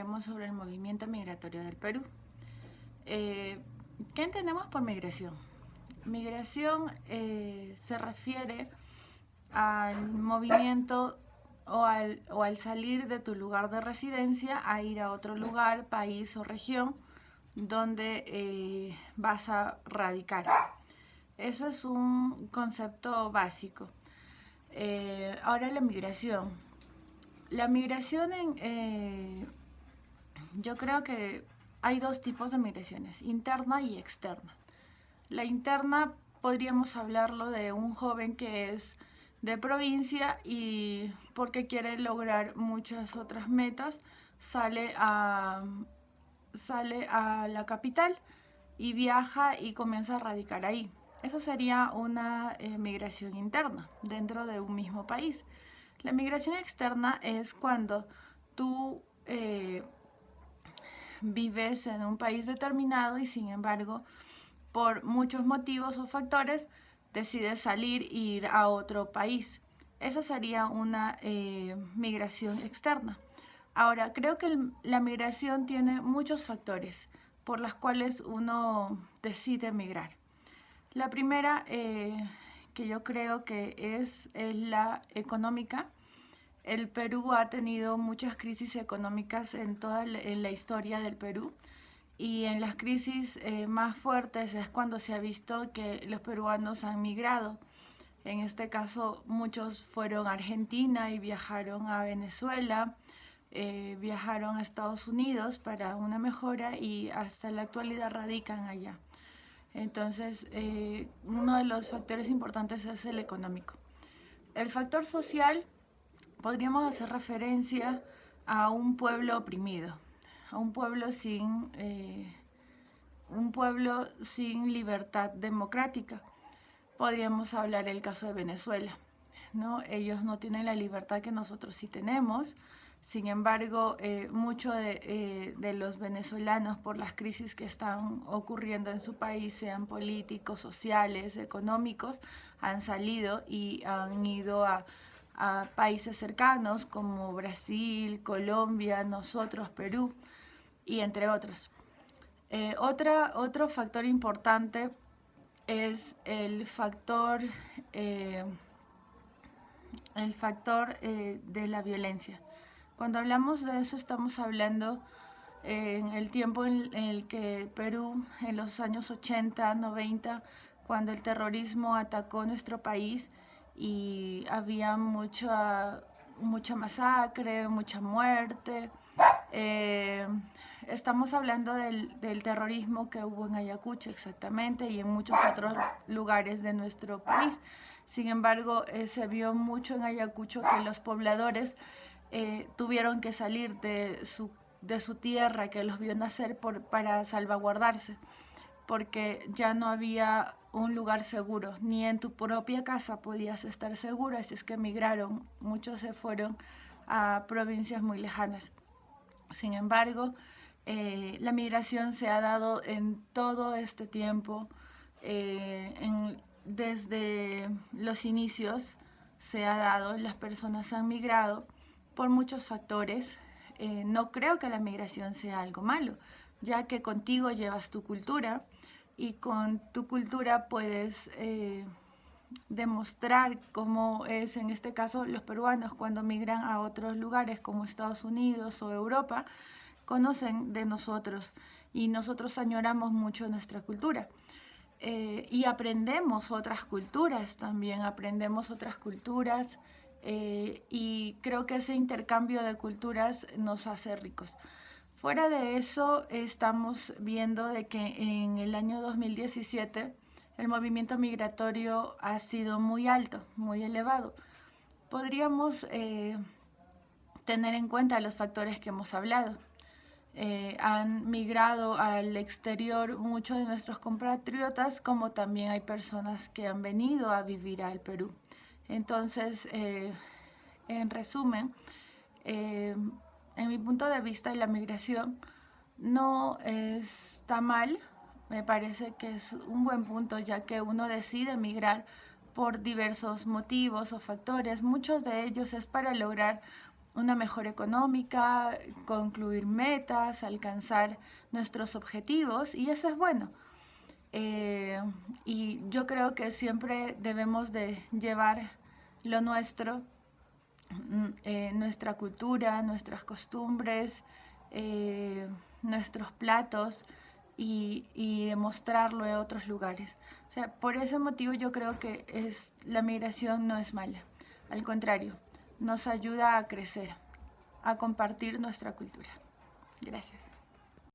hablaremos sobre el movimiento migratorio del Perú. ¿Qué entendemos por migración? Migración se refiere al movimiento o al salir de tu lugar de residencia a ir a otro lugar, país o región donde vas a radicar. Eso es un concepto básico. Ahora la migración. La migración yo creo que hay dos tipos de migraciones, interna y externa. La interna podríamos hablarlo de un joven que es de provincia y porque quiere lograr muchas otras metas, sale a la capital y viaja y comienza a radicar ahí. Esa sería una migración interna dentro de un mismo país. La migración externa es cuando tú vives en un país determinado y sin embargo por muchos motivos o factores decides salir e ir a otro país. Esa sería una migración externa. Ahora, creo que la migración tiene muchos factores por los cuales uno decide migrar. La primera que yo creo que es la económica. El Perú ha tenido muchas crisis económicas en la historia del Perú y en las crisis más fuertes es cuando se ha visto que los peruanos han migrado. En este caso muchos fueron a Argentina y viajaron a Venezuela, viajaron a Estados Unidos para una mejora y hasta la actualidad radican allá. Entonces, uno de los factores importantes es el económico. El factor social, podríamos hacer referencia a un pueblo oprimido, a un pueblo sin libertad democrática. Podríamos hablar del caso de Venezuela, ¿no? Ellos no tienen la libertad que nosotros sí tenemos. Sin embargo, muchos de los venezolanos, por las crisis que están ocurriendo en su país, sean políticos, sociales, económicos, han salido y han ido a países cercanos como Brasil, Colombia, nosotros, Perú y entre otros. Otro factor importante es el factor de la violencia. Cuando hablamos de eso estamos hablando en el tiempo en el que Perú, en los años 80, 90, cuando el terrorismo atacó nuestro país y había mucha masacre, mucha muerte. Estamos hablando del terrorismo que hubo en Ayacucho exactamente y en muchos otros lugares de nuestro país. Sin embargo, se vio mucho en Ayacucho que los pobladores tuvieron que salir de su tierra que los vio nacer para salvaguardarse, porque ya no había un lugar seguro, ni en tu propia casa podías estar seguro, así es que emigraron, muchos se fueron a provincias muy lejanas. Sin embargo, la migración se ha dado en todo este tiempo, desde los inicios se ha dado, las personas han migrado por muchos factores. No creo que la migración sea algo malo, ya que contigo llevas tu cultura y con tu cultura puedes demostrar cómo es, en este caso, los peruanos cuando migran a otros lugares como Estados Unidos o Europa, conocen de nosotros y nosotros añoramos mucho nuestra cultura. Y aprendemos otras culturas también, aprendemos otras culturas y creo que ese intercambio de culturas nos hace ricos. Fuera de eso, estamos viendo de que en el año 2017 el movimiento migratorio ha sido muy alto, muy elevado. Podríamos tener en cuenta los factores que hemos hablado. Han migrado al exterior muchos de nuestros compatriotas, como también hay personas que han venido a vivir al Perú. Entonces, en resumen, en mi punto de vista, la migración no está mal. Me parece que es un buen punto, ya que uno decide emigrar por diversos motivos o factores. Muchos de ellos es para lograr una mejora económica, concluir metas, alcanzar nuestros objetivos, y eso es bueno. Y yo creo que siempre debemos de llevar lo nuestro, nuestra cultura, nuestras costumbres, nuestros platos, y demostrarlo en otros lugares. O sea, por ese motivo yo creo que la migración no es mala. Al contrario, nos ayuda a crecer, a compartir nuestra cultura. Gracias.